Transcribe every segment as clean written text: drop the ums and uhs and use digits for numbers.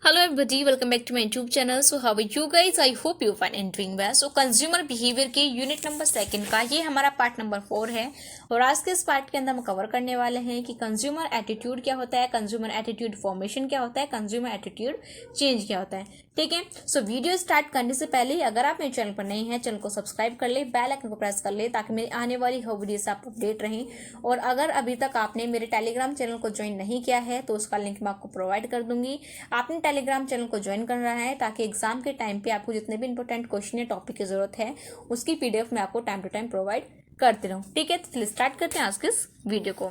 Hello everybody, welcome back to my YouTube channel. So how are you guys? I hope you fine and doing well. So consumer behaviour के unit number second का ये हमारा part number 4 है और आज के इस part के अंदर हम कवर करने वाले हैं कि कंज्यूमर एटीट्यूड क्या होता है, कंज्यूमर एटीट्यूड फॉर्मेशन क्या होता है, कंज्यूमर एटीट्यूड चेंज क्या होता है। ठीक है, सो वीडियो स्टार्ट करने से पहले अगर आप मेरे चैनल पर नए हैं, चैनल को सब्सक्राइब कर ले, बेल आइकन को प्रेस कर ले ताकि मेरी आने वाली हर वीडियो से आप अपडेट रहें। और अगर अभी तक आपने मेरे टेलीग्राम चैनल को ज्वाइन नहीं किया है तो उसका लिंक मैं आपको प्रोवाइड कर दूंगी। आपने टेलीग्राम चैनल को ज्वाइन करना है ताकि एग्जाम के टाइम पे आपको जितने भी इंपॉर्टेंट क्वेश्चन या टॉपिक की जरूरत है उसकी पीडीएफ मैं आपको टाइम टू टाइम प्रोवाइड करते रहूँ। ठीक है, तो चलिए स्टार्ट करते हैं आज के इस वीडियो को।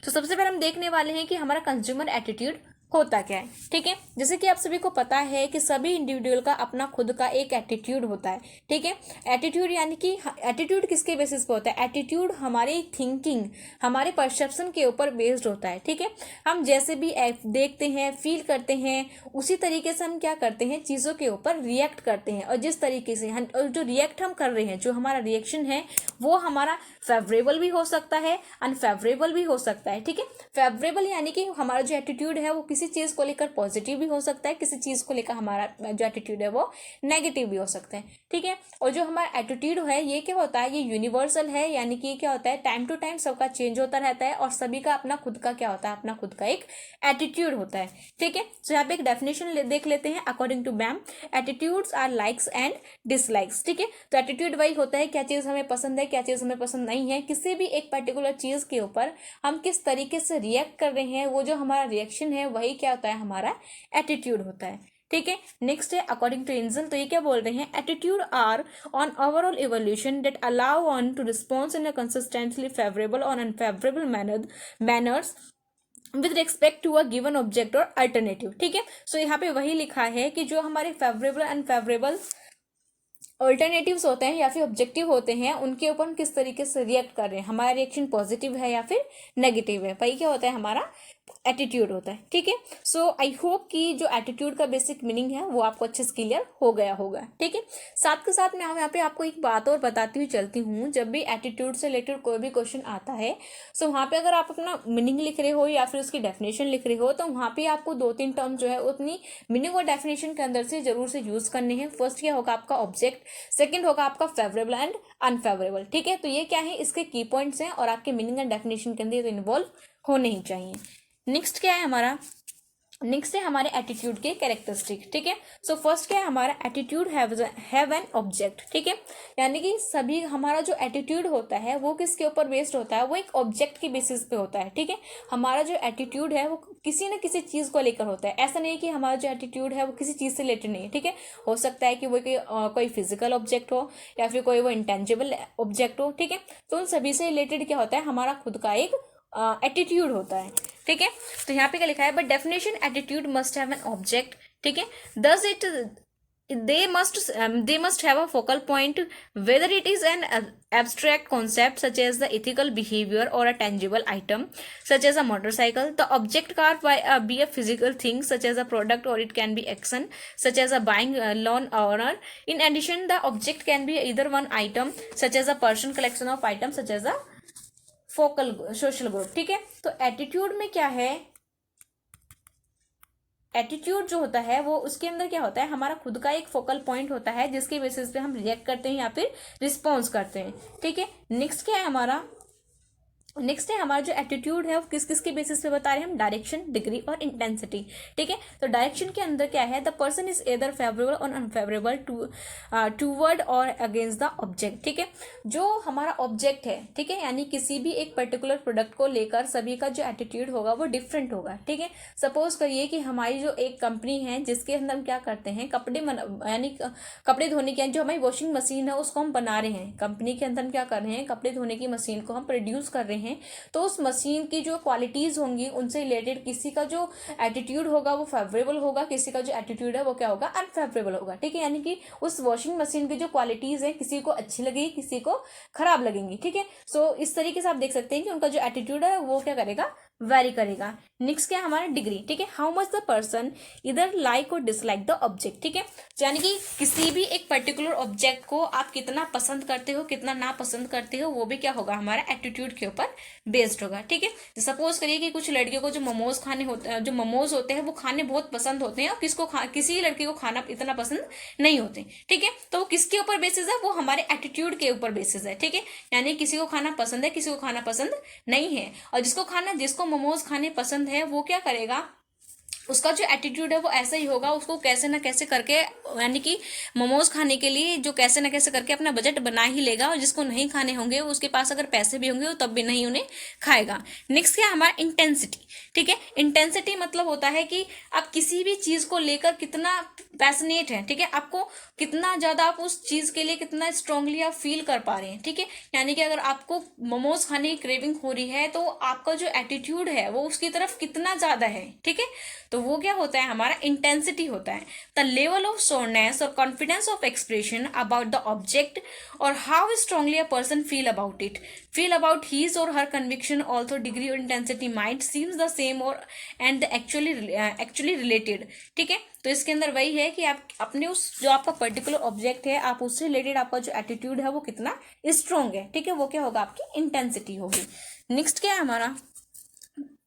तो सबसे पहले हम देखने वाले हैं कि हमारा कंज्यूमर एटीट्यूड होता क्या है। ठीक है, जैसे कि आप सभी को पता है कि सभी इंडिविजुअल का अपना खुद का एक एटीट्यूड होता है। ठीक है, एटीट्यूड यानी कि एटीट्यूड किसके बेसिस पे होता है? एटीट्यूड हमारी थिंकिंग, हमारे परसेप्शन के ऊपर बेस्ड होता है। ठीक है, हम जैसे भी देखते हैं, फील करते हैं, उसी तरीके से हम क्या करते हैं, चीज़ों के ऊपर रिएक्ट करते हैं। और जिस तरीके से हम जो रिएक्ट हम कर रहे हैं, जो हमारा रिएक्शन है वो हमारा फेवरेबल भी हो सकता है, अनफेवरेबल भी हो सकता है। ठीक है, फेवरेबल यानी कि हमारा जो एटीट्यूड है वो किसी चीज़ को लेकर पॉजिटिव भी हो सकता है, किसी चीज़ को लेकर हमारा जो एटीट्यूड है वो नेगेटिव भी हो सकता है। ठीक है, और जो हमारा एटीट्यूड है ये क्या होता है, ये यूनिवर्सल है, यानी कि क्या होता है, टाइम टू टाइम सबका चेंज होता रहता है और सभी का अपना खुद का क्या होता है, अपना खुद का एक एटीट्यूड होता है। ठीक है, तो यहाँ पे एक डेफिनेशन देख लेते हैं according to Bem. Attitudes are likes and dislikes. ठीक है, तो एटीट्यूड वही होता है क्या चीज़ हमें पसंद है, क्या चीज़ हमें पसंद नहीं है, किसी भी एक पर्टिकुलर चीज़ के ऊपर हम किस तरीके से रिएक्ट कर रहे हैं, वो जो हमारा रिएक्शन है वही क्या होता है, हमारा एटीट्यूड होता है। ठीक है, नेक्स्ट है अकॉर्डिंग टू इंजल। तो ये क्या बोल रहे हैं, attitude are on overall evolution that allow on to response in a consistently favourable और unfavourable manners with respect to a given object और अल्टरनेटिव। ठीक है, सो यहाँ पे वही लिखा है कि जो हमारे फेवरेबल अनफेवरेबल ऑल्टरनेटिव्स होते हैं या फिर ऑब्जेक्टिव होते हैं उनके ऊपर हम किस तरीके से रिएक्ट कर रहे हैं, हमारा रिएक्शन पॉजिटिव है या फिर नेगेटिव है, वही क्या होता है, हमारा एटीट्यूड होता है। ठीक है, सो आई होप कि जो एटीट्यूड का बेसिक मीनिंग है वो आपको अच्छे से क्लियर हो गया होगा। ठीक है, साथ के साथ मैं यहाँ पे आपको एक बात और बताती हुई चलती हूँ, जब भी एटीट्यूड से रिलेटेड कोई भी क्वेश्चन आता है सो वहाँ पे अगर आप अपना मीनिंग लिख रहे हो या फिर उसकी डेफिनेशन लिख रहे हो तो वहाँ पे आपको 2-3 टर्म जो है उतनी मीनिंग और डेफिनेशन के अंदर से जरूर से यूज करने हैं। फर्स्ट क्या होगा, आपका ऑब्जेक्ट, सेकंड होगा आपका फेवरेबल एंड अनफेवरेबल। ठीक है, तो ये क्या है, इसके की पॉइंट्स हैं और आपके मीनिंग एंड डेफिनेशन के अंदर तो इन्वॉल्व होने ही चाहिए। नेक्स्ट क्या है हमारा, नेक्स्ट है हमारे एटीट्यूड के कैरेक्टरिस्टिक। ठीक है, सो फर्स्ट क्या है हमारा, एटीट्यूड हैव एन ऑब्जेक्ट। ठीक है, यानी कि सभी हमारा जो एटीट्यूड होता है वो किसके ऊपर बेस्ड होता है, वो एक ऑब्जेक्ट की बेसिस पे होता है। ठीक है, हमारा जो एटीट्यूड है वो किसी न किसी चीज़ को लेकर होता है। ऐसा नहीं कि हमारा जो एटीट्यूड है वो किसी चीज़ से रिलेटेड नहीं है। ठीक है, हो सकता है कि वो कोई फिजिकल ऑब्जेक्ट हो या फिर कोई वो इंटेंजिबल ऑब्जेक्ट हो। ठीक है, तो उन सभी से रिलेटेड क्या होता है, हमारा खुद का एक एटीट्यूड होता है। ठीक है, तो यहाँ पे क्या लिखा है, but definition attitude must have an object. ठीक है, thus it they must have a focal point, whether it is an abstract concept such as the ethical behavior or a tangible item such as a motorcycle. The object can be a physical thing such as a product, or it can be action such as a buying loan owner. In addition, the object can be either one item such as a person, collection of items such as a focal social group. ठीक है, तो attitude में क्या है, attitude जो होता है वो उसके अंदर क्या होता है, हमारा खुद का एक फोकल पॉइंट होता है जिसके बेसिस पे हम रिएक्ट करते हैं या फिर रिस्पॉन्स करते हैं। ठीक है, नेक्स्ट क्या है हमारा, नेक्स्ट है हमारा जो एटीट्यूड है वो किस किस के बेसिस पे बता रहे हैं हम, डायरेक्शन, डिग्री और इंटेंसिटी। ठीक है, तो डायरेक्शन के अंदर क्या है, the person is either favourable और अनफेवरेबल टूवर्ड और अगेंस्ट द ऑब्जेक्ट। ठीक है, जो हमारा ऑब्जेक्ट है, ठीक है, यानी किसी भी एक पर्टिकुलर प्रोडक्ट को लेकर सभी का जो एटीट्यूड होगा वो डिफरेंट होगा। ठीक है, सपोज करिए कि हमारी जो एक कंपनी है जिसके अंदर हम क्या करते हैं, यानी कपड़े धोने की जो हमारी वॉशिंग मशीन है उसको हम बना रहे हैं, कंपनी के अंदर हम क्या कर रहे हैं, कपड़े धोने की मशीन को हम प्रोड्यूस कर रहे हैं, तो उस मशीन की जो क्वालिटीज होंगी उनसे रिलेटेड किसी का जो एटीट्यूड होगा वो फेवरेबल होगा, किसी का जो एटीट्यूड है वो क्या होगा, अनफेवरेबल होगा। ठीक है, यानी कि उस वॉशिंग मशीन की जो क्वालिटीज है किसी को अच्छी लगेगी, किसी को खराब लगेंगी। ठीक है, सो इस तरीके से आप देख सकते हैं कि उनका जो एटीट्यूड है वो क्या करेगा, वेरी करेगा। नेक्स्ट क्या है हमारा डिग्री, ठीक है, हाउ मच द पर्सन इधर लाइक और डिसलाइक द ऑब्जेक्ट, ठीक है, यानी कि किसी भी एक पर्टिकुलर ऑब्जेक्ट को आप कितना पसंद करते हो कितना ना पसंद करते हो, वो भी क्या होगा हमारा एटीट्यूड के ऊपर बेस्ड होगा, ठीक है। सपोज करिए कि कुछ लड़कियों को जो मोमोज खाने होते हैं, जो मोमोज होते हैं वो खाने बहुत पसंद होते हैं, और किसी लड़की को खाना इतना पसंद नहीं होते, ठीक है, तो वो किसके ऊपर बेसिस है, वो हमारे एटीट्यूड के ऊपर बेसिस है, ठीक है, यानी किसी को खाना पसंद है किसी को खाना पसंद नहीं है, और जिसको मोमोज खाने पसंद है वो क्या करेगा, उसका जो एटीट्यूड है वो ऐसा ही होगा, उसको कैसे ना कैसे करके, यानी कि मोमोज खाने के लिए जो कैसे ना कैसे करके अपना बजट बना ही लेगा, और जिसको नहीं खाने होंगे उसके पास अगर पैसे भी होंगे वो तब भी नहीं उन्हें खाएगा। नेक्स्ट क्या है हमारा इंटेंसिटी, ठीक है, इंटेंसिटी मतलब होता है कि आप किसी भी चीज को लेकर कितना पैशनेट है, ठीक है, आपको कितना ज्यादा आप उस चीज के लिए कितना स्ट्रांगली आप फील कर पा रहे हैं, ठीक है, यानी कि अगर आपको मोमोज खाने की क्रेविंग हो रही है तो आपका जो एटीट्यूड है वो उसकी तरफ कितना ज्यादा है, ठीक है, तो वो क्या होता है हमारा इंटेंसिटी होता है। द लेवल ऑफ श्योरनेस और confidence of expression about the object और how strongly a person feel about his और हर कन्विक्शन, ऑल्सो डिग्री और intensity might seems the same और एंड एक्चुअली रिलेटेड, ठीक है, तो इसके अंदर वही है कि आप अपने उस जो आपका पर्टिकुलर ऑब्जेक्ट है आप उससे रिलेटेड आपका जो एटीट्यूड है वो कितना स्ट्रांग है, ठीक है, वो क्या होगा आपकी इंटेंसिटी होगी। नेक्स्ट क्या है हमारा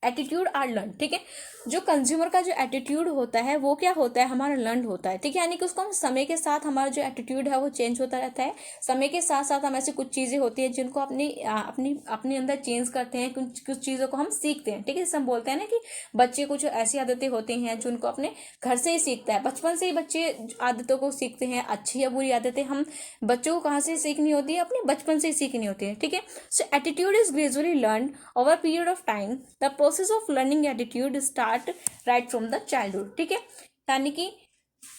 एटीट्यूड आर लर्न, ठीक है, जो कंज्यूमर का जो एटीट्यूड होता है वो क्या होता है हमारा लर्न होता है, ठीक है, यानी कि उसको हम समय के साथ हमारा जो एटीट्यूड है वो चेंज होता रहता है, समय के साथ साथ हम ऐसी कुछ चीजें होती है जिनको अपने अंदर चेंज करते हैं, कुछ चीजों को हम सीखते हैं, ठीक है, जैसे हम बोलते हैं ना कि बच्चे कुछ ऐसी आदतें होती हैं जो उनको अपने घर से ही सीखता है, बचपन से ही बच्चे आदतों को सीखते हैं, अच्छी या बुरी आदतें हम बच्चों को कहाँ से सीखनी होती है, अपने बचपन से ही सीखनी होती है, ठीक है, so attitude is gradually learn over period of time, the process of learning attitude start right from the childhood, ठीक है, यानी कि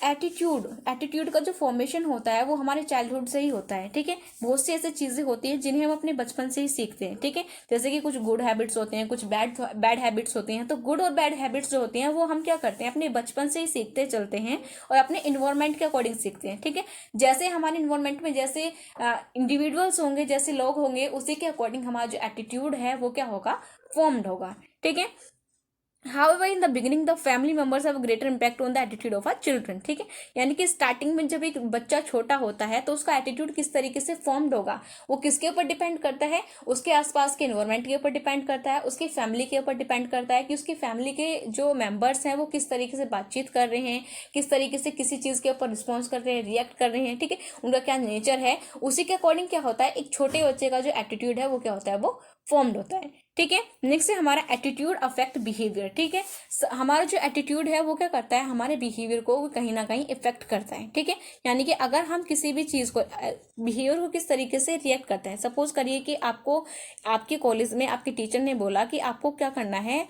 एटीट्यूड का जो फॉर्मेशन होता है वो हमारे चाइल्डहुड से ही होता है, ठीक है, बहुत सी ऐसी चीजें होती हैं जिन्हें हम अपने बचपन से ही सीखते हैं, ठीक है, जैसे कि कुछ गुड हैबिट्स होते हैं कुछ बैड हैबिट्स होती हैं, तो गुड और बैड हैबिट्स जो होती हैं वो हम क्या करते हैं अपने बचपन से ही सीखते चलते हैं और अपने इन्वायरमेंट के अकॉर्डिंग सीखते हैं, ठीक है, जैसे हमारे इन्वायरमेंट में जैसे इंडिविजुअल्स होंगे जैसे लोग होंगे उसी के अकॉर्डिंग हमारा जो एटीट्यूड है वो क्या होगा फॉर्म्ड होगा, ठीक है। However, in the beginning, the family members have a greater impact on the attitude of our children, ठीक है, यानी कि स्टार्टिंग में जब एक बच्चा छोटा होता है तो उसका एटीट्यूड किस तरीके से फॉर्म्ड होगा वो किसके ऊपर डिपेंड करता है, उसके आसपास के एनवायरमेंट के ऊपर डिपेंड करता है, उसकी फैमिली के ऊपर डिपेंड करता है कि उसकी फैमिली के जो मेंबर्स हैं वो किस तरीके से बातचीत कर रहे हैं, किस तरीके से किसी चीज़ के ऊपर रिस्पॉन्स कर रहे हैं, रिएक्ट कर रहे हैं, ठीक है, उनका क्या नेचर है, उसी के अकॉर्डिंग क्या होता है एक छोटे बच्चे का जो एटीट्यूड है वो क्या होता है वो फॉर्म्ड होता है, ठीक है। नेक्स्ट है हमारा एटीट्यूड अफेक्ट बिहेवियर, ठीक है, हमारा जो एटीट्यूड है वो क्या करता है हमारे बिहेवियर को कहीं ना कहीं इफेक्ट करता है, ठीक है, यानी कि अगर हम किसी भी चीज को बिहेवियर को किस तरीके से रिएक्ट करते हैं, सपोज करिए कि आपको आपके कॉलेज में आपके टीचर ने बोला कि आपको क्या करना है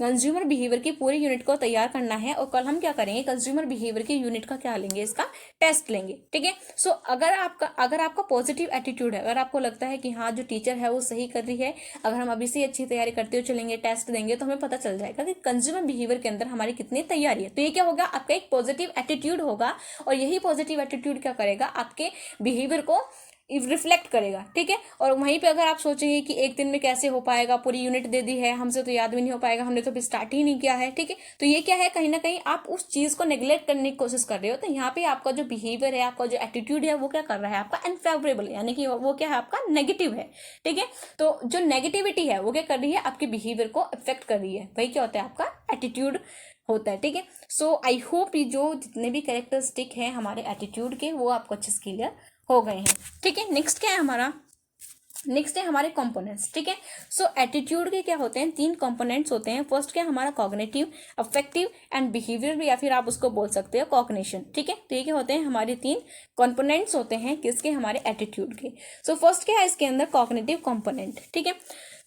कंज्यूमर बिहेवियर की पूरी यूनिट को तैयार करना है और कल हम क्या करेंगे कंज्यूमर बिहेवियर की यूनिट का क्या लेंगे इसका टेस्ट लेंगे, ठीक है। सो अगर आपका पॉजिटिव एटीट्यूड है, अगर आपको लगता है कि हाँ जो टीचर है वो सही कर रही है, अगर हम अभी से अच्छी तैयारी करते हुए चलेंगे टेस्ट देंगे तो हमें पता चल जाएगा कि कंज्यूमर बिहेवियर के अंदर हमारी कितनी तैयारी है, तो ये क्या होगा आपका एक पॉजिटिव एटीट्यूड होगा और यही पॉजिटिव एटीट्यूड क्या करेगा आपके बिहेवियर को रिफ्लेक्ट करेगा, ठीक है। और वहीं पे अगर आप सोचेंगे कि एक दिन में कैसे हो पाएगा, पूरी यूनिट दे दी है हमसे तो याद भी नहीं हो पाएगा, हमने तो अभी स्टार्ट ही नहीं किया है, ठीक है, तो ये क्या है कहीं ना कहीं आप उस चीज को नेग्लेक्ट करने की कोशिश कर रहे हो, तो यहाँ पे आपका जो बिहेवियर है आपका जो एटीट्यूड है वो क्या कर रहा है आपका अनफेवरेबल, यानी कि वो क्या है आपका नेगेटिव है, ठीक है। तो जो नेगेटिविटी है वो क्या कर रही है आपके बिहेवियर को अफेक्ट कर रही है, वही क्या होता है आपका एटीट्यूड होता है, ठीक है। सो आई होप ये जो जितने भी कैरेक्टरिस्टिक है हमारे एटीट्यूड के वो आपको अच्छे से क्लियर हो गए हैं, ठीक है। नेक्स्ट क्या है हमारा नेक्स्ट है हमारे कंपोनेंट्स, ठीक है। सो एटीट्यूड के क्या होते हैं 3 कंपोनेंट्स होते हैं, फर्स्ट क्या हमारा कॉग्निटिव अफेक्टिव एंड बिहेवियर या फिर आप उसको बोल सकते हो कॉग्निशन, ठीक है। तो ये क्या होते हैं हमारे 3 कंपोनेंट्स होते हैं किसके हमारे एटीट्यूड के। सो फर्स्ट क्या है इसके अंदर कॉग्निटिव कंपोनेंट, ठीक है।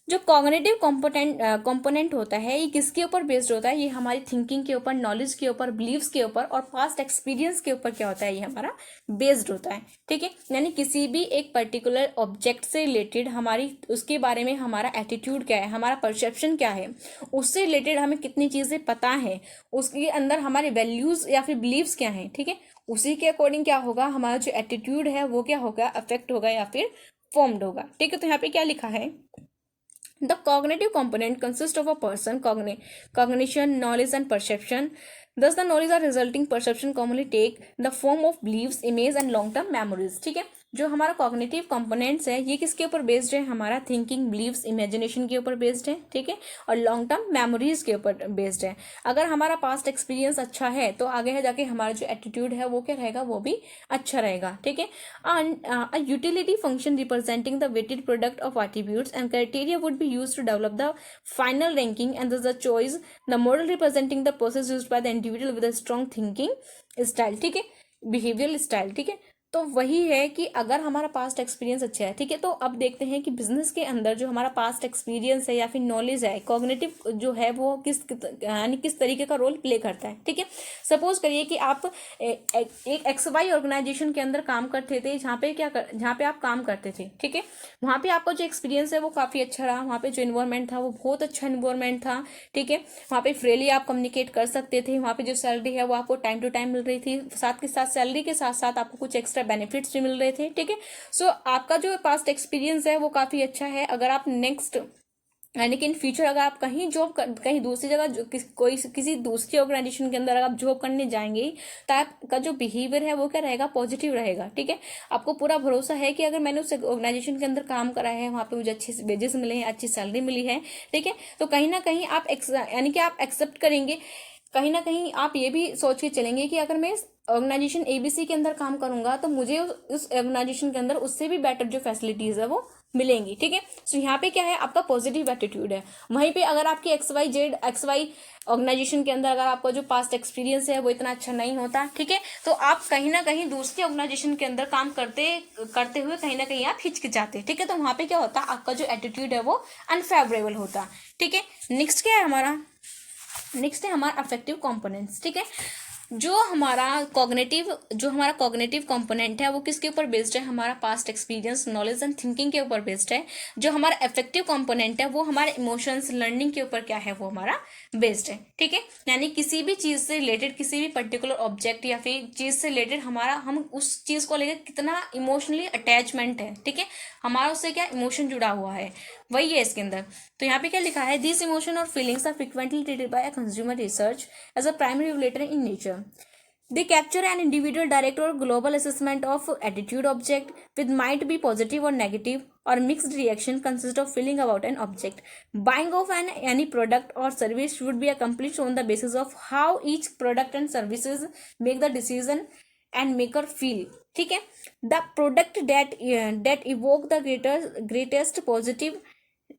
जो कॉग्निटिव कंपोनेंट होता है ये किसके ऊपर बेस्ड होता है, ये हमारी थिंकिंग के ऊपर, नॉलेज के ऊपर, बिलीव्स के ऊपर और पास्ट एक्सपीरियंस के ऊपर क्या होता है ये हमारा बेस्ड होता है, ठीक है। यानी किसी भी एक पर्टिकुलर ऑब्जेक्ट से रिलेटेड हमारी उसके बारे में हमारा एटीट्यूड क्या है, हमारा परसेप्शन क्या है, उससे रिलेटेड हमें कितनी चीजें पता है, उसके अंदर हमारे वैल्यूज या फिर बिलीव्स क्या है, ठीक है, उसी के अकॉर्डिंग क्या होगा हमारा जो एटीट्यूड है वो क्या होगा अफेक्ट होगा या फिर फॉर्म्ड होगा, ठीक है। तो यहाँ पे क्या लिखा है The cognitive component consists of a person, cognition, knowledge, and perception. Thus, the knowledge or resulting perception commonly take the form of beliefs, image, and long-term memories. ठीक है, जो हमारा कॉग्निटिव कंपोनेंट्स है ये किसके ऊपर बेस्ड है, हमारा थिंकिंग, बिलीव्स, इमेजिनेशन के ऊपर बेस्ड है, ठीक है, और लॉन्ग टर्म मेमोरीज के ऊपर बेस्ड है। अगर हमारा पास्ट एक्सपीरियंस अच्छा है तो आगे जाके हमारा जो एटीट्यूड है वो क्या रहेगा, वो भी अच्छा रहेगा, ठीक है। A utility function representing the weighted product of attributes and criteria would be used to develop the final ranking and the choice, the model representing the process used by the individual with a strong thinking style, ठीक है, behavioural style, ठीक है। तो वही है कि अगर हमारा पास्ट एक्सपीरियंस अच्छा है, ठीक है, तो अब देखते हैं कि बिजनेस के अंदर जो हमारा पास्ट एक्सपीरियंस है या फिर नॉलेज है, कॉग्निटिव जो है वो यानी किस तरीके का रोल प्ले करता है, ठीक है। सपोज करिए कि आप एक XY ऑर्गेनाइजेशन के अंदर काम करते थे, जहाँ पे आप काम करते थे, ठीक है। वहाँ पे आपका जो एक्सपीरियंस है वो काफ़ी अच्छा रहा, वहाँ पे जो इन्वायरमेंट था वो बहुत अच्छा इन्वायरमेंट था, ठीक है। वहाँ पे फ्रीली आप कम्युनिकेट कर सकते थे, वहाँ पे जो सैलरी है वो आपको टाइम टू टाइम मिल रही थी, साथ के साथ सैलरी के साथ साथ आपको कुछ एक्स्ट्रा बेनिफिट्स भी मिल रहे थे, ठीक है। सो आपका जो पास्ट एक्सपीरियंस है वो काफ़ी अच्छा है। अगर आप नेक्स्ट यानी कि इन फ्यूचर अगर आप कहीं कहीं दूसरी जगह किसी दूसरी ऑर्गेनाइजेशन के अंदर अगर आप जॉब करने जाएंगे तो आपका जो बिहेवियर है वो क्या रहेगा, पॉजिटिव रहेगा, ठीक है। आपको पूरा भरोसा है कि अगर मैंने उस ऑर्गेनाइजेशन के अंदर काम करा है, वहाँ पे मुझे अच्छे वेजेस मिले हैं, अच्छी सैलरी मिली है, ठीक है, तो कहीं ना कहीं आप यानी कि आप एक्सेप्ट करेंगे, कहीं ना कहीं आप ये भी सोच के चलेंगे कि अगर मैं ऑर्गेनाइजेशन ABC के अंदर काम करूंगा तो मुझे उस ऑर्गेनाइजेशन के अंदर उससे भी बेटर जो फैसिलिटीज है वो मिलेंगी, ठीक है। सो यहाँ पे क्या है, आपका पॉजिटिव एटीट्यूड है। वहीं पे अगर आपकी XY ऑर्गेनाइजेशन के अंदर अगर आपका जो पास्ट एक्सपीरियंस है वो इतना अच्छा नहीं होता, ठीक है, तो आप कहीं ना कहीं दूसरी ऑर्गेनाइजेशन के अंदर काम करते हुए कहीं ना कहीं आप हिचकिचाते, ठीक है, तो वहाँ पे क्या होता है, आपका जो एटीट्यूड है वो अनफेवरेबल होता, ठीक है। नेक्स्ट क्या है हमारा, नेक्स्ट है हमारा अफेक्टिव कंपोनेंट्स, ठीक है। जो हमारा कॉग्निटिव कंपोनेंट है वो किसके ऊपर बेस्ड है, हमारा past experience, knowledge and thinking के ऊपर बेस्ड है। जो हमारा अफेक्टिव कंपोनेंट है वो हमारे इमोशंस, लर्निंग के ऊपर क्या है, वो हमारा बेस्ड है, ठीक है। यानी किसी भी चीज़ से रिलेटेड, किसी भी पर्टिकुलर ऑब्जेक्ट या फिर चीज़ से रिलेटेड हम उस चीज़ को लेकर कितना इमोशनली अटैचमेंट है, ठीक है, हमारा उससे क्या इमोशन जुड़ा हुआ है, वही है इसके अंदर। तो यहाँ पे क्या लिखा है, दिस इमोशन और feelings are frequently treated by a consumer research as a primary regulator in nature. They capture an individual, direct or global assessment of attitude object, with might be positive or negative or mixed reaction consist of feeling about an object. Buying of any product or service should be accomplished on the basis of how each product and services make the decision and maker feel, ठीक है। The product that evoke the greatest positive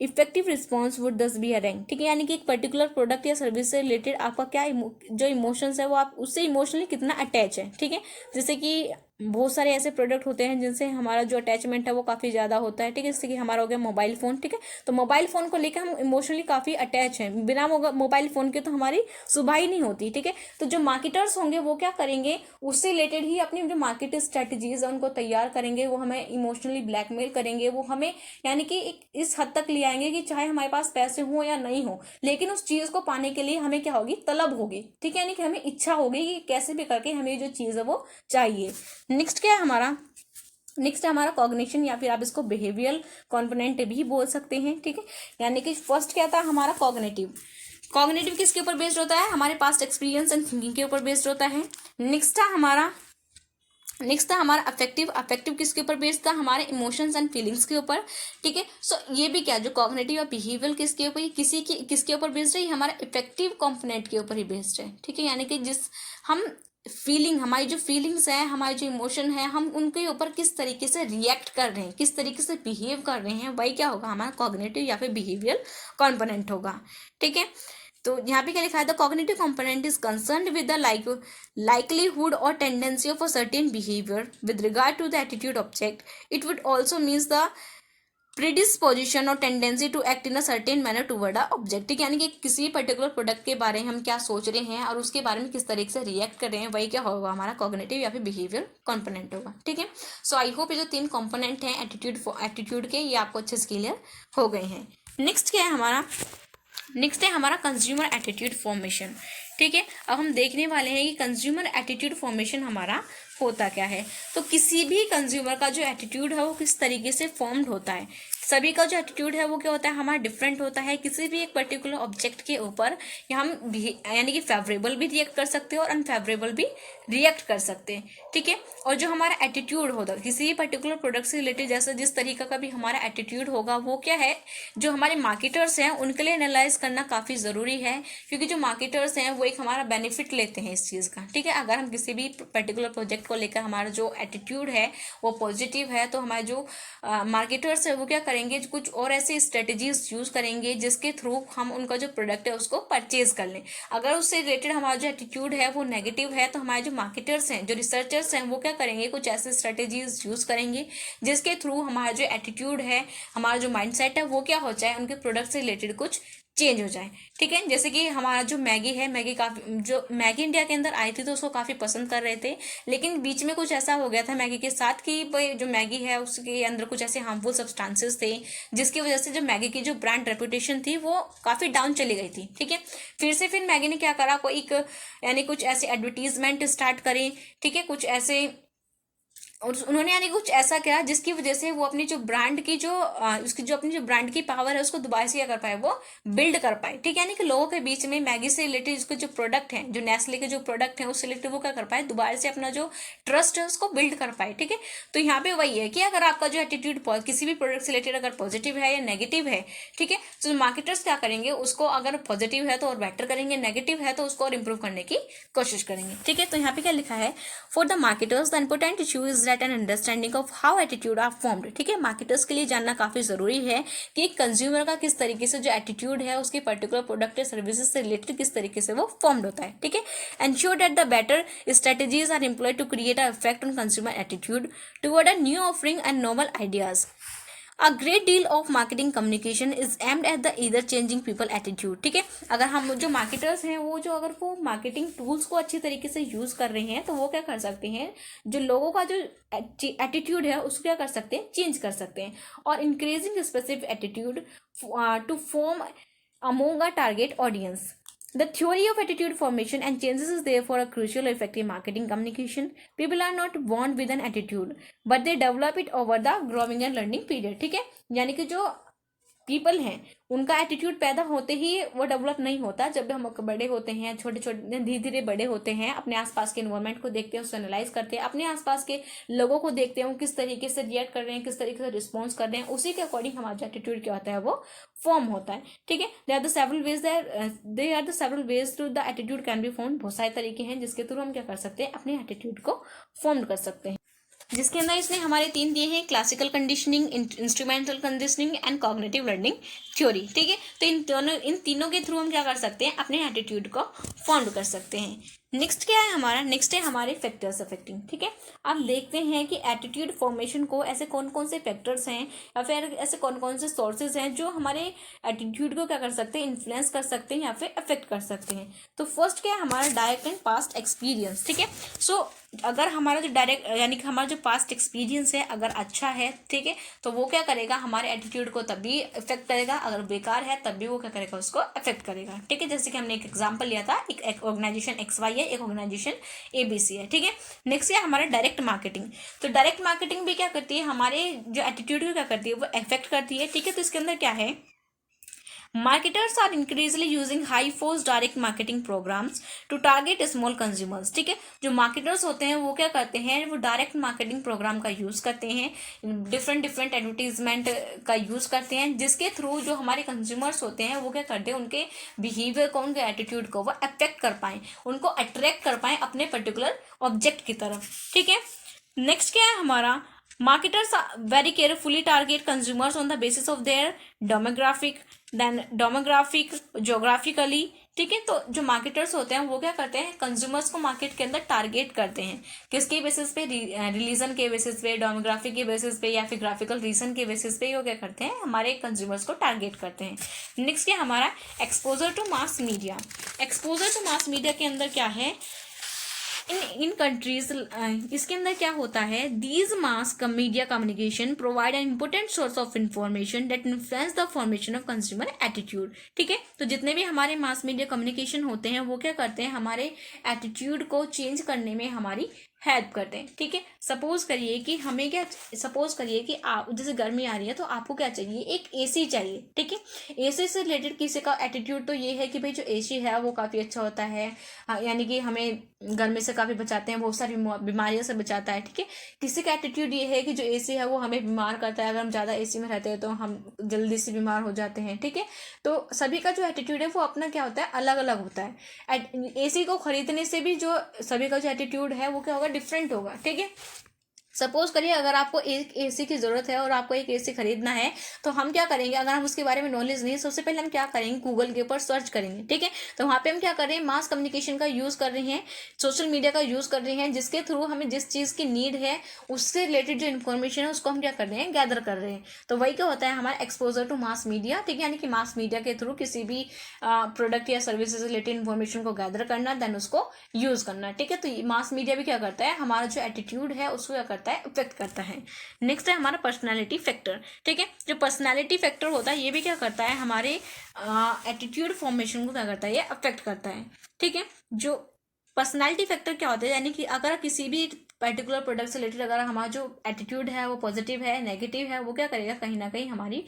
effective response would दस be a rank, ठीक है। यानी कि एक particular product या service से रिलेटेड आपका क्या जो इमोशंस है वो आप उससे इमोशनली कितना अटैच है, ठीक है। जैसे कि बहुत सारे ऐसे प्रोडक्ट होते हैं जिनसे हमारा जो अटैचमेंट है वो काफ़ी ज़्यादा होता है, ठीक है। जैसे कि हमारा हो गया मोबाइल फ़ोन, ठीक है, तो मोबाइल फ़ोन को लेकर हम इमोशनली काफ़ी अटैच हैं, बिना मोबाइल फ़ोन के तो हमारी सुबह ही नहीं होती, ठीक है। तो जो मार्केटर्स होंगे वो क्या करेंगे, उससे रिलेटेड ही अपनी जो मार्केट स्ट्रेटजीज है उनको तैयार करेंगे, वो हमें इमोशनली ब्लैकमेल करेंगे, वो हमें यानी कि इस हद तक ले आएंगे कि चाहे हमारे पास पैसे हो या नहीं हो, लेकिन उस चीज़ को पाने के लिए हमें क्या होगी, तलब होगी, ठीक है, यानी कि हमें इच्छा होगी कि कैसे भी करके हमें जो चीज़ है वो चाहिए। नेक्स्ट क्या है हमारा, नेक्स्ट है हमारा कॉग्निशन या फिर आप इसको बिहेवियरल कॉम्पोनेंट भी बोल सकते हैं, ठीक है। यानी कि फर्स्ट क्या था हमारा कॉग्निटिव किसके ऊपर बेस्ड होता है, हमारे पास्ट एक्सपीरियंस एंड थिंकिंग के ऊपर बेस्ड होता है। नेक्स्ट था हमारा अफेक्टिव किसके ऊपर बेस्ड था, हमारे इमोशंस एंड फीलिंग्स के ऊपर, ठीक है। सो ये भी क्या, जो कॉग्निटिव या बिहेवियर किसके ऊपर, किसके ऊपर बेस्ड है, ये हमारा इफेक्टिव कंपोनेंट के ऊपर ही बेस्ड है, ठीक है। यानी कि हमारी जो फीलिंग्स है, हमारे जो इमोशन है, हम उनके ऊपर किस तरीके से रिएक्ट कर रहे हैं, किस तरीके से बिहेव कर रहे हैं, वही क्या होगा, हमारा कॉग्निटिव या फिर बिहेवियर कंपोनेंट होगा, ठीक है। तो यहाँ पे क्या लिखा है, the cognitive component is concerned with the likelihood or tendency of a certain behavior with regard to the attitude object. It would also means the predisposition और tendency to act in a certain manner toward a object, यानी कि किसी particular product के बारे में हम क्या सोच रहे हैं और उसके बारे में किस तरीके से रिएक्ट कर रहे हैं, वही क्या होगा, हमारा कॉग्निटिव या फिर बिहेवियर कंपोनेंट होगा, ठीक है। सो आई होप ये जो 3 कंपोनेंट हैं एटीट्यूड के, ये आपको अच्छे से क्लियर हो गए हैं। नेक्स्ट क्या है हमारा कंज्यूमर एटीट्यूड फॉर्मेशन, ठीक है। अब हम देखने वाले हैं कि कंज्यूमर एटीट्यूड फॉर्मेशन हमारा होता क्या है। तो किसी भी कंज्यूमर का जो एटीट्यूड है वो किस तरीके से फॉर्म्ड होता है, सभी का जो एटीट्यूड है वो क्या होता है, हमारा डिफरेंट होता है। किसी भी एक पर्टिकुलर ऑब्जेक्ट के ऊपर हम यानी कि फेवरेबल भी रिएक्ट कर सकते हैं और अनफेवरेबल भी रिएक्ट कर सकते हैं, ठीक है। और जो हमारा एटीट्यूड होता है किसी भी पर्टिकुलर प्रोडक्ट से रिलेटेड, जैसे जिस तरीके का भी हमारा एटीट्यूड होगा, वो क्या है, जो हमारे मार्केटर्स हैं उनके लिए एनालाइज करना काफ़ी ज़रूरी है, क्योंकि जो मार्केटर्स हैं वो एक हमारा बेनिफिट लेते हैं इस चीज़ का, ठीक है। अगर हम किसी भी पर्टिकुलर प्रोजेक्ट को लेकर हमारा जो एटीट्यूड है वो पॉजिटिव है, तो हमारे जो मार्केटर्स है वो क्या करेंगे, कुछ और ऐसे स्ट्रेटेजीज यूज़ करेंगे जिसके थ्रू हम उनका जो प्रोडक्ट है उसको परचेज कर लें। अगर उससे रिलेटेड हमारा जो एटीट्यूड है वो नेगेटिव है, तो हमारे जो मार्केटर्स हैं, जो रिसर्चर्स हैं, वो क्या करेंगे, कुछ ऐसे स्ट्रेटेजीज यूज़ करेंगे जिसके थ्रू हमारा जो एटीट्यूड है, हमारा जो माइंडसेट है, वो क्या हो जाए, उनके प्रोडक्ट से रिलेटेड कुछ चेंज हो जाए, ठीक है। जैसे कि हमारा जो मैगी है, मैगी काफ़ी, जो मैगी इंडिया के अंदर आई थी तो उसको काफ़ी पसंद कर रहे थे, लेकिन बीच में कुछ ऐसा हो गया था मैगी के साथ कि भाई जो मैगी है उसके अंदर कुछ ऐसे हार्मफुल सब्सटेंसेस थे, जिसकी वजह से जो मैगी की जो ब्रांड रेपुटेशन थी वो काफ़ी डाउन चली गई थी, ठीक है। फिर मैगी ने क्या करा, कोई एक यानी कुछ ऐसे एडवर्टीजमेंट स्टार्ट करें, ठीक है, कुछ ऐसे, और उन्होंने यानी कुछ ऐसा किया जिसकी वजह से वो अपनी जो ब्रांड की जो उसकी जो अपनी जो ब्रांड की पावर है उसको दोबारा से क्या कर पाए, वो बिल्ड कर पाए, ठीक है। यानी कि लोगों के बीच में मैगी से रिलेटेड उसके जो प्रोडक्ट हैं, जो नेस्ले के जो प्रोडक्ट हैं उससे रिलेटेड वो क्या कर पाए, दोबारा से अपना जो ट्रस्ट है उसको बिल्ड कर पाए, ठीक है। तो यहाँ पे वही है कि अगर आपका जो एटीट्यूड किसी भी प्रोडक्ट से रिलेटेड अगर पॉजिटिव है या नेगेटिव है, ठीक है, तो मार्केटर्स क्या करेंगे, उसको अगर पॉजिटिव है तो और बेटर करेंगे, नेगेटिव है तो उसको और इम्प्रूव करने की कोशिश करेंगे, ठीक है। तो यहाँ पे क्या लिखा है, for the marketers the important issue is that an understanding of how attitude are formed, ठीक है। मार्केटर्स के लिए जानना काफी जरूरी है कि कंज्यूमर का किस तरीके से जो एटीट्यूड है उसके पर्टिकुलर प्रोडक्ट या सर्विसेज से रिलेटेड किस तरीके से वो फॉर्म्ड होता है, ठीक है। Ensure that the better strategies are employed to create a effect on consumer attitude toward a new offering and novel ideas. A great deal of marketing communication is aimed at the either changing people attitude, ठीक है। अगर हम जो marketers हैं वो जो अगर वो मार्केटिंग टूल्स को अच्छी तरीके से यूज कर रहे हैं तो वो क्या कर सकते हैं, जो लोगों का जो एटीट्यूड है उसको क्या कर सकते हैं, चेंज कर सकते हैं, और increasing specific attitude to form among a target audience. The theory of attitude formation and changes is therefore a crucial effective marketing communication. People are not born with an attitude, but they develop it over the growing and learning period, ठीक है। यानी कि जो people हैं उनका attitude पैदा होते ही वो डेवलप नहीं होता, जब हम बड़े होते हैं, छोटे छोटे धीरे धीरे बड़े होते हैं, अपने आसपास के एनवायरनमेंट को देखते हैं, उसको एनालाइज करते हैं, अपने आसपास के लोगों को देखते हैं वो किस तरीके से रिएक्ट कर रहे हैं, किस तरीके से रिस्पॉन्स कर रहे हैं, उसी के अकॉर्डिंग हमारा एटीट्यूड क्या होता है वो फॉर्म होता है, ठीक है। They are the several ways through the attitude can be form. बहुत सारे तरीके हैं जिसके थ्रू हम क्या कर सकते हैं, अपने एटीट्यूड को फॉर्म कर सकते हैं, जिसके अंदर इसने हमारे 3 दिए हैं, classical conditioning, instrumental conditioning and cognitive learning theory, ठीक है। तो इन तीनों के थ्रू हम क्या कर सकते हैं, अपने एटीट्यूड को फॉर्म कर सकते हैं। नेक्स्ट क्या है हमारा, नेक्स्ट है हमारे फैक्टर्स अफेक्टिंग, ठीक है। अब देखते हैं कि एटीट्यूड फॉर्मेशन को ऐसे कौन कौन से फैक्टर्स हैं या फिर ऐसे कौन कौन से सोर्सेज हैं जो हमारे एटीट्यूड को क्या कर सकते हैं, इन्फ्लुएंस कर सकते हैं या फिर अफेक्ट कर सकते हैं। तो फर्स्ट क्या है हमारा, डायरेक्ट एंड पास्ट एक्सपीरियंस, ठीक है। सो अगर हमारा जो डायरेक्ट यानी कि हमारा जो पास्ट एक्सपीरियंस है अगर अच्छा है, ठीक है, तो वो क्या करेगा, हमारे एटीट्यूड को तब भी इफेक्ट करेगा, अगर बेकार है तब भी वो क्या करेगा, उसको अफेक्ट करेगा, ठीक है। जैसे कि हमने एक एग्जांपल लिया था, एक ऑर्गेनाइजेशन XY है, एक ऑर्गेनाइजेशन ABC है, ठीक है। नेक्स्ट है हमारा डायरेक्ट मार्केटिंग। तो डायरेक्ट मार्केटिंग भी क्या करती है, हमारे जो एटीट्यूड को क्या करती है, वो अफेक्ट करती है, ठीक है। तो इसके अंदर क्या है, marketers are increasingly using high force direct marketing programmes to target small consumers, ठीक है। जो मार्केटर्स होते हैं वो क्या करते हैं, वो डायरेक्ट मार्केटिंग प्रोग्राम का यूज करते हैं, डिफरेंट एडवर्टीजमेंट का यूज करते हैं, जिसके थ्रू जो हमारे कंज्यूमर्स होते हैं वो क्या करते हैं, उनके बिहेवियर को, उनके एटीट्यूड को वो अफेक्ट कर पाए, उनको अट्रैक्ट कर पाए अपने पर्टिकुलर ऑब्जेक्ट की तरफ, ठीक है। नेक्स्ट क्या है हमारा, marketers very carefully target consumers on the basis of their demographic geographically, ठीक है। तो जो मार्केटर्स होते हैं वो क्या करते हैं, कंज्यूमर्स को मार्केट के अंदर टारगेट करते हैं, किसके बेसिस पे, रिलीजन के बेसिस पे, डेमोग्राफिक के बेसिस पे या फिर ग्राफिकल रीजन के बेसिस पे वो क्या करते हैं, हमारे कंज्यूमर्स को टारगेट करते हैं। नेक्स्ट क्या हमारा, exposure to mass media. Exposure to mass media के अंदर क्या है, इन कंट्रीज इसके अंदर क्या होता है, these mass media communication provide an important source of information that influence the formation of consumer attitude, ठीक है। तो जितने भी हमारे मास मीडिया कम्युनिकेशन होते हैं वो क्या करते हैं, हमारे एटीट्यूड को चेंज करने में हमारी हेल्प करते हैं। ठीक है, सपोज करिए कि हमें क्या, सपोज करिए कि आप जैसे गर्मी आ रही है तो आपको क्या चाहिए, एक एसी चाहिए। ठीक है, एसी से रिलेटेड किसी का एटीट्यूड तो ये है कि भाई जो एसी है वो काफ़ी अच्छा होता है, यानी कि हमें गर्मी से काफ़ी बचाते हैं, बहुत सारी बीमारियों से बचाता है। ठीक है, किसी का एटीट्यूड ये है कि जो एसी है वो हमें बीमार करता है, अगर हम ज़्यादा एसी में रहते हैं तो हम जल्दी से बीमार हो जाते हैं। ठीक है, तो सभी का जो एटीट्यूड है वो अपना क्या होता है, अलग अलग होता है। एसी को खरीदने से भी जो सभी का जो एटीट्यूड है वो क्या होगा, डिफरेंट होगा। ठीक है, सपोज करिए अगर आपको एक एसी की जरूरत है और आपको एक एसी खरीदना है, तो हम क्या करेंगे, अगर हम उसके बारे में नॉलेज नहीं है, सबसे पहले हम क्या करेंगे, गूगल के ऊपर सर्च करेंगे। ठीक है, तो वहाँ पे हम क्या कर रहे हैं, मास कम्युनिकेशन का यूज कर रहे हैं, सोशल मीडिया का यूज कर रहे हैं, जिसके थ्रू हमें जिस चीज की नीड है उससे रिलेटेड जो इन्फॉर्मेशन है उसको हम क्या कर रहे हैं, गैदर कर रहे हैं। तो वही क्या होता है हमारा एक्सपोजर टू मास मीडिया। ठीक है, यानी कि मास मीडिया के थ्रू किसी भी प्रोडक्ट या सर्विस से रिलेटेड इन्फॉर्मेशन को गैदर करना, देन उसको यूज करना। ठीक है, तो मास मीडिया भी क्या करता है, हमारा जो एटीट्यूड है उसको क्या करता है, इफेक्ट करता है। नेक्स्ट है हमारा पर्सनैलिटी फैक्टर। ठीक है, जो पर्सनैलिटी फैक्टर होता है ये भी क्या करता है, हमारे एटीट्यूड फॉर्मेशन को क्या करता है, ये अफेक्ट करता है। ठीक है, जो पर्सनैलिटी फैक्टर क्या होता है, यानी कि अगर किसी भी पर्टिकुलर प्रोडक्ट से रिलेटेड अगर हमारा जो एटीट्यूड है वो पॉजिटिव है, नेगेटिव है, वो क्या करेगा, कहीं ना कहीं हमारी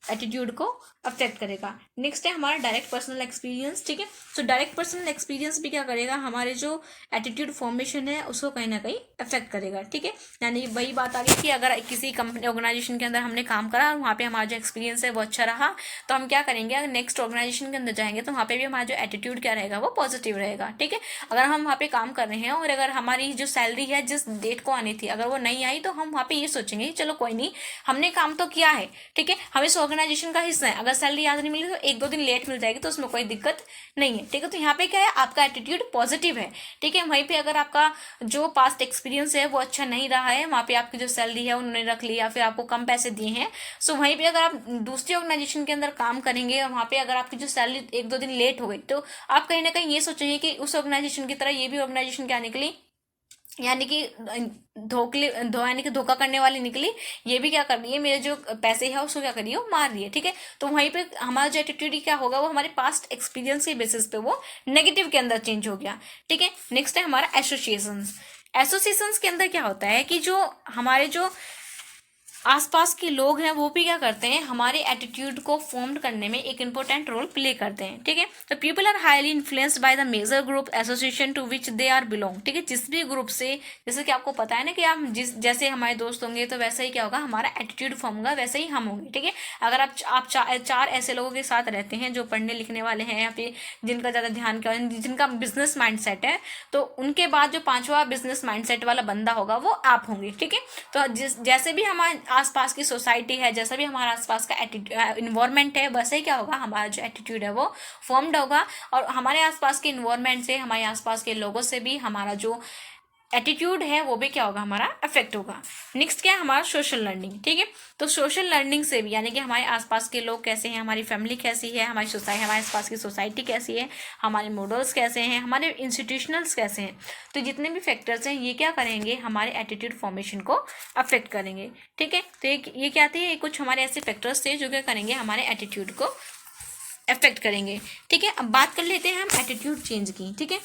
एटीट्यूड को अफेक्ट करेगा। नेक्स्ट है हमारा डायरेक्ट पर्सनल एक्सपीरियंस। ठीक है, तो डायरेक्ट पर्सनल एक्सपीरियंस भी क्या करेगा, हमारे जो एटीट्यूड फॉर्मेशन है उसको कहीं ना कहीं अफेक्ट करेगा। ठीक है, यानी वही बात आ गई कि अगर किसी कंपनी ऑर्गेनाइजेशन के अंदर हमने काम करा और वहाँ पे हमारा जो एक्सपीरियंस है वो अच्छा रहा, तो हम क्या करेंगे, अगर नेक्स्ट ऑर्गेनाइजेशन के अंदर जाएंगे तो वहाँ पे भी हमारा जो एटीट्यूड क्या रहेगा, वो पॉजिटिव रहेगा। ठीक है, अगर हम वहाँ पे काम कर रहे हैं और अगर हमारी जो सैलरी है जिस डेट को आनी थी अगर वो नहीं आई, तो हम वहाँ पे ये सोचेंगे चलो कोई नहीं, हमने काम तो किया है। ठीक है, हम इस ऑर्गेनाइजेशन का हिस्सा है, अगर सैलरी आज नहीं मिली तो एक दो दिन लेट मिल जाएगी तो उसमें कोई दिक्कत नहीं है। ठीक है, तो यहाँ पे क्या है, आपका एटीट्यूड पॉजिटिव है। ठीक है, वहीं पे अगर आपका जो पास्ट एक्सपीरियंस है वो अच्छा नहीं रहा है, वहाँ पे आपकी जो सैलरी है उन्होंने रख ली या फिर आपको कम पैसे दिए हैं, सो वहीं पे अगर आप दूसरी ऑर्गेनाइजेशन के अंदर काम करेंगे और वहाँ पे अगर आपकी जो सैलरी एक दो दिन लेट हो गई, तो आप कहीं ना कहीं ये सोचेंगे कि उस ऑर्गेनाइजेशन की तरह ये भी ऑर्गेनाइजेशन क्या निकली, यानी कि यानी कि धोखा करने वाली निकली, ये भी क्या कर रही है, मेरे जो पैसे है उसको क्या कर रही है, वो मार रही है। ठीक है, तो वहीं पे हमारा जो एटीट्यूड क्या होगा, वो हमारे पास्ट एक्सपीरियंस के बेसिस पे वो नेगेटिव के अंदर चेंज हो गया। ठीक है, नेक्स्ट है हमारा एसोसिएशंस। एसोसिएशंस के अंदर क्या होता है कि जो हमारे जो आसपास के लोग हैं वो भी क्या करते हैं, हमारे एटीट्यूड को फॉर्म करने में एक इंपॉर्टेंट रोल प्ले करते हैं। ठीक है, तो people are highly influenced by the major group association to which they are belong. ठीक है, जिस भी ग्रुप से, जैसे कि आपको पता है ना कि आप जैसे हमारे दोस्त होंगे तो वैसा ही क्या होगा, हमारा एटीट्यूड फॉर्म होगा, वैसे ही हम होंगे। ठीक है, अगर आप चार ऐसे लोगों के साथ रहते हैं जो पढ़ने लिखने वाले हैं या फिर जिनका ज़्यादा ध्यान क्या, जिनका बिजनेस माइंड सेट है, तो उनके बाद जो पांचवा बिजनेस माइंड सेट वाला बंदा होगा वो आप होंगे। ठीक है, तो जैसे भी हमारे आसपास की सोसाइटी है, जैसा भी हमारा आसपास का इन्वायरमेंट है, वैसे ही क्या होगा, हमारा जो एटीट्यूड है वो फॉर्म्ड होगा, और हमारे आसपास के इन्वायरमेंट से, हमारे आसपास के लोगों से भी हमारा जो एटीट्यूड है वो भी क्या होगा, हमारा अफेक्ट होगा। नेक्स्ट क्या है, हमारा सोशल लर्निंग। ठीक है, तो सोशल लर्निंग से भी, यानी कि हमारे आसपास के लोग कैसे हैं, हमारी फैमिली कैसी है, हमारी सोसाइटी, हमारे आसपास की सोसाइटी कैसी है, हमारे मॉडल्स कैसे हैं, हमारे इंस्टीट्यूशनल्स कैसे हैं, तो जितने भी फैक्टर्स हैं ये क्या करेंगे, हमारे एटीट्यूड फॉर्मेशन को अफेक्ट करेंगे। ठीक है, तो ये क्या थे, ये कुछ हमारे ऐसे फैक्टर्स थे जो क्या करेंगे, हमारे एटीट्यूड को अफेक्ट करेंगे। ठीक है, अब बात कर लेते हैं हम एटीट्यूड चेंज की। ठीक है,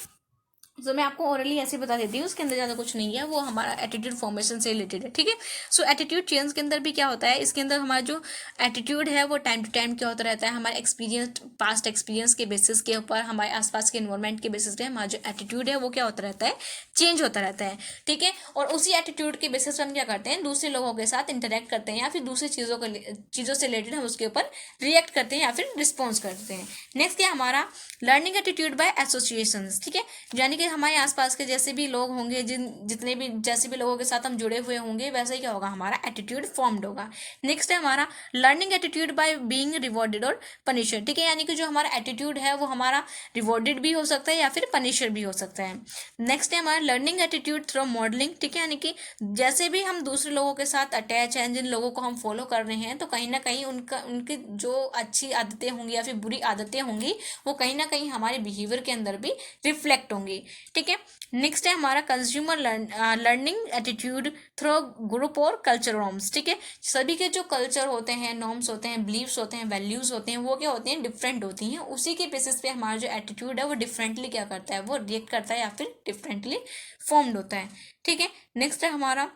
तो मैं आपको ओरली ऐसे बता देती हूँ, उसके अंदर ज़्यादा कुछ नहीं है, वो हमारा एटीट्यूड फॉर्मेशन से रिलेटेड है। ठीक है, सो एटीट्यूड चेंज के अंदर भी क्या होता है, इसके अंदर हमारा जो एटीट्यूड है वो टाइम टू टाइम क्या होता रहता है, हमारे एक्सपीरियंस, पास्ट एक्सपीरियंस के बेसिस के ऊपर, हमारे आसपास के इन्वायरमेंट के बेसिस पे हमारा जो एटीट्यूड है वो क्या होता रहता है, चेंज होता रहता है। ठीक है, और उसी एटीट्यूड के बेसिस पर हम क्या करते हैं, दूसरे लोगों के साथ इंटरेक्ट करते हैं या फिर दूसरी चीज़ों से रिलेटेड हम उसके ऊपर रिएक्ट करते हैं या फिर रिस्पॉन्स करते हैं। नेक्स्ट क्या हमारा लर्निंग एटीट्यूड बाय एसोसिएशंस। ठीक है, यानी कि हमारे आसपास के जैसे भी लोग होंगे, जितने भी जैसे भी लोगों के साथ हम जुड़े हुए होंगे, वैसे ही क्या होगा, हमारा एटीट्यूड फॉर्म्ड होगा। नेक्स्ट है हमारा learning attitude by being rewarded और पनिशर। ठीक है, यानी कि जो हमारा एटीट्यूड है वो हमारा रिवॉर्डेड भी हो सकता है या फिर पनिशर भी हो सकता है। नेक्स्ट है हमारा लर्निंग एटीट्यूड थ्रू मॉडलिंग। ठीक है, यानी कि जैसे भी हम दूसरे लोगों के साथ अटैच हैं, जिन लोगों को हम फॉलो कर रहे हैं, तो कहीं ना कहीं उनकी जो अच्छी आदतें होंगी या फिर बुरी आदतें होंगी वो कहीं ना कहीं हमारे बिहेवियर के अंदर भी रिफ्लेक्ट होंगी। ठीक है। नेक्स्ट है हमारा consumer learning attitude through group और कल्चर नॉर्म्स, ठीक है। सभी के जो कल्चर होते हैं, नॉर्म्स होते हैं, बिलीव्स होते हैं, वैल्यूज होते हैं, वो क्या होते हैं, डिफरेंट होती हैं। उसी के बेसिस पे हमारा जो एटीट्यूड है वो डिफरेंटली क्या करता है, वो रिएक्ट करता है या फिर डिफरेंटली फॉर्म्ड होता है, ठीक है। नेक्स्ट है हमारा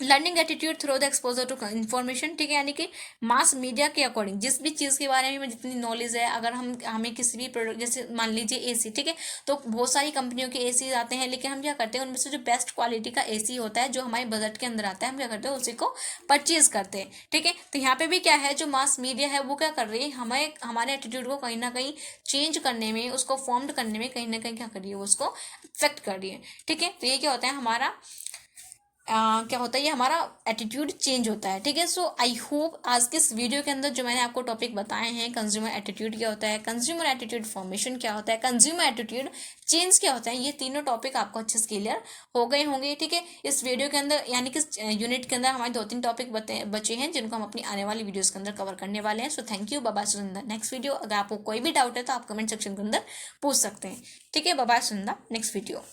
learning attitude through the exposure to information, ठीक है। यानी कि मास मीडिया के अकॉर्डिंग जिस भी चीज़ के बारे में हमें जितनी नॉलेज है, अगर हमें किसी भी प्रोडक्ट, जैसे मान लीजिए एसी, ठीक है, तो बहुत सारी कंपनियों के एसी आते हैं, लेकिन हम क्या करते हैं, उनमें से जो बेस्ट क्वालिटी का एसी होता है, जो हमारे बजट के अंदर आता है, हम क्या करते हैं, उसी को परचेज करते हैं, ठीक है। तो यहाँ पे भी क्या है, जो मास मीडिया है वो क्या कर रही है, हमें हमारे एटीट्यूड को कहीं ना कहीं चेंज करने में, उसको फॉर्म्ड करने में कहीं ना कहीं क्या कर रही है, वो उसको इफेक्ट कर रही है, ठीक है। तो ये क्या होता है हमारा क्या होता है, ये हमारा एटीट्यूड चेंज होता है, ठीक है। सो आई होप आज के इस वीडियो के अंदर जो मैंने आपको टॉपिक बताए हैं, कंज्यूमर एटीट्यूड क्या होता है, कंज्यूमर एटीट्यूड फॉर्मेशन क्या होता है, कंज्यूमर एटीट्यूड चेंज क्या होता है, ये तीनों टॉपिक आपको अच्छे से क्लियर हो गए होंगे, ठीक है। इस वीडियो के अंदर यानी कि यूनिट के अंदर हमारे 2-3 टॉपिक बचे हैं, जिनको हम अपनी आने वाली वीडियोज़ के अंदर कवर करने वाले हैं। So thank you, bye bye, soon the next video. अगर आपको कोई भी डाउट है तो आप कमेंट सेक्शन के अंदर पूछ सकते हैं, ठीक है। Bye bye, soon the next video.